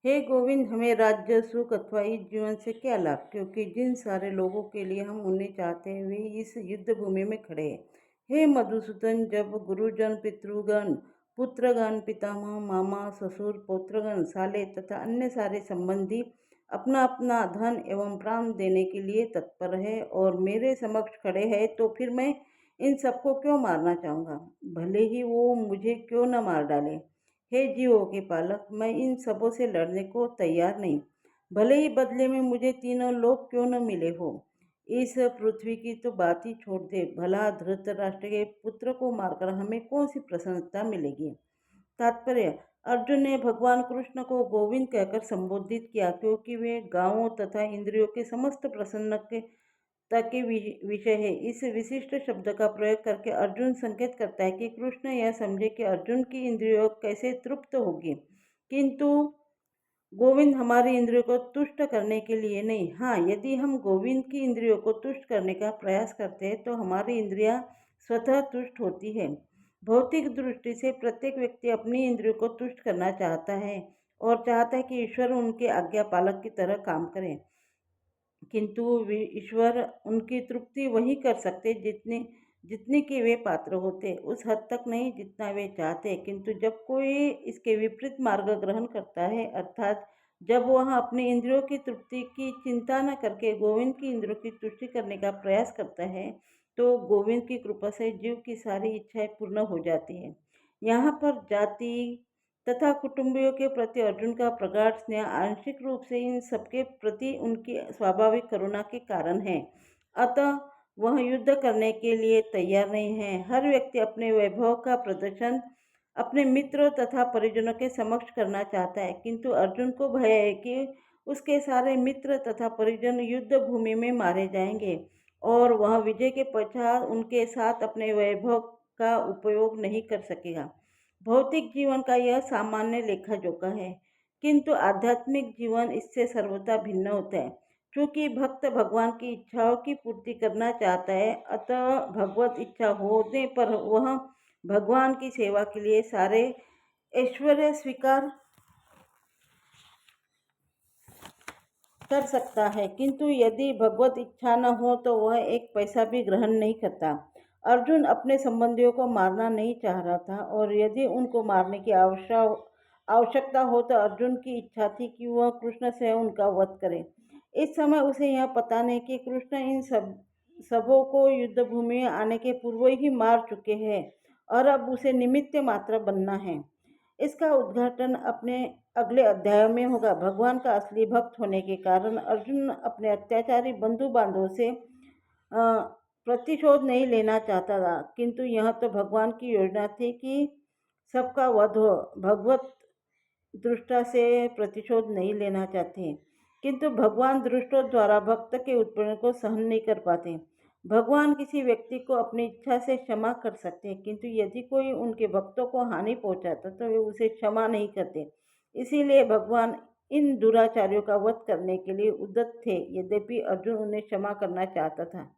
हे गोविंद, हमें राज्य सुख अथवा इस जीवन से क्या लाभ, क्योंकि जिन सारे लोगों के लिए हम उन्हें चाहते हैं वे इस युद्ध भूमि में खड़े हैं। हे मधुसूदन, जब गुरुजन, पितृगण, पुत्रगण, पितामह, मामा, ससुर, पौत्रगण, साले तथा अन्य सारे संबंधी अपना अपना धन एवं प्राण देने के लिए तत्पर है और मेरे समक्ष खड़े हैं, तो फिर मैं इन सबको क्यों मारना चाहूँगा, भले ही वो मुझे क्यों न मार डाले। हे जीवों के पालक, मैं इन सबों से लड़ने को तैयार नहीं, भले ही बदले में मुझे तीनों लोग क्यों न मिले हो। इस पृथ्वी की तो बात ही छोड़ दे, भला धृतराष्ट्र के पुत्र को मारकर हमें कौन सी प्रसन्नता मिलेगी। तात्पर्य: अर्जुन ने भगवान कृष्ण को गोविंद कहकर संबोधित किया, क्योंकि वे गांवों तथा इंद्रियों के समस्त प्रसन्न के ताकि विषय है। इस विशिष्ट शब्द का प्रयोग करके अर्जुन संकेत करता है कि कृष्ण यह समझे कि अर्जुन की इंद्रियों कैसे तृप्त होगी, किंतु गोविंद हमारी इंद्रियों को तुष्ट करने के लिए नहीं। हाँ, यदि हम गोविंद की इंद्रियों को तुष्ट करने का प्रयास करते हैं तो हमारी इंद्रियां स्वतः तुष्ट होती है। भौतिक दृष्टि से प्रत्येक व्यक्ति अपनी इंद्रियों को तुष्ट करना चाहता है और चाहता है कि ईश्वर उनके आज्ञा पालक की तरह काम करें, किंतु ईश्वर उनकी तृप्ति वही कर सकते जितनी जितनी के वे पात्र होते, उस हद तक नहीं जितना वे चाहते। किंतु जब कोई इसके विपरीत मार्ग ग्रहण करता है, अर्थात जब वह अपनी इंद्रियों की तृप्ति की चिंता न करके गोविंद की इंद्रियों की तुष्टि करने का प्रयास करता है, तो गोविंद की कृपा से जीव की सारी इच्छाएं पूर्ण हो जाती है। यहाँ पर जाति तथा कुटुंबियों के प्रति अर्जुन का प्रगाढ़ स्नेह आंशिक रूप से इन सबके प्रति उनकी स्वाभाविक करुणा के कारण है। अतः वह युद्ध करने के लिए तैयार नहीं है। हर व्यक्ति अपने वैभव का प्रदर्शन अपने मित्रों तथा परिजनों के समक्ष करना चाहता है, किंतु अर्जुन को भय है कि उसके सारे मित्र तथा परिजन युद्ध भूमि में मारे जाएंगे और वह विजय के पश्चात उनके साथ अपने वैभव का उपयोग नहीं कर सकेगा। भौतिक जीवन का यह सामान्य लेखा जोखा है, किंतु आध्यात्मिक जीवन इससे सर्वथा भिन्न होता है। क्योंकि भक्त भगवान की इच्छाओं की पूर्ति करना चाहता है, अतः भगवत इच्छा होने पर वह भगवान की सेवा के लिए सारे ऐश्वर्य स्वीकार कर सकता है, किंतु यदि भगवत इच्छा न हो तो वह एक पैसा भी ग्रहण नहीं करता। अर्जुन अपने संबंधियों को मारना नहीं चाह रहा था, और यदि उनको मारने की आवश्यकता हो तो अर्जुन की इच्छा थी कि वह कृष्ण से उनका वध करे। इस समय उसे यह पता नहीं कि कृष्ण इन सबों को युद्ध भूमि में आने के पूर्व ही मार चुके हैं और अब उसे निमित्त मात्र बनना है। इसका उद्घाटन अपने अगले अध्याय में होगा। भगवान का असली भक्त होने के कारण अर्जुन अपने अत्याचारी बंधु बांधवों से प्रतिशोध नहीं लेना चाहता था, किंतु यह तो भगवान की योजना थी कि सबका वध हो। भगवत दृष्टा से प्रतिशोध नहीं लेना चाहते, किंतु भगवान दृष्टों द्वारा भक्त के उत्पीड़न को सहन नहीं कर पाते। भगवान किसी व्यक्ति को अपनी इच्छा से क्षमा कर सकते हैं, किंतु यदि कोई उनके भक्तों को हानि पहुंचाता तो वे उसे क्षमा नहीं करते। इसीलिए भगवान इन दुराचारियों का वध करने के लिए उद्यत थे, यद्यपि अर्जुन उन्हें क्षमा करना चाहता था।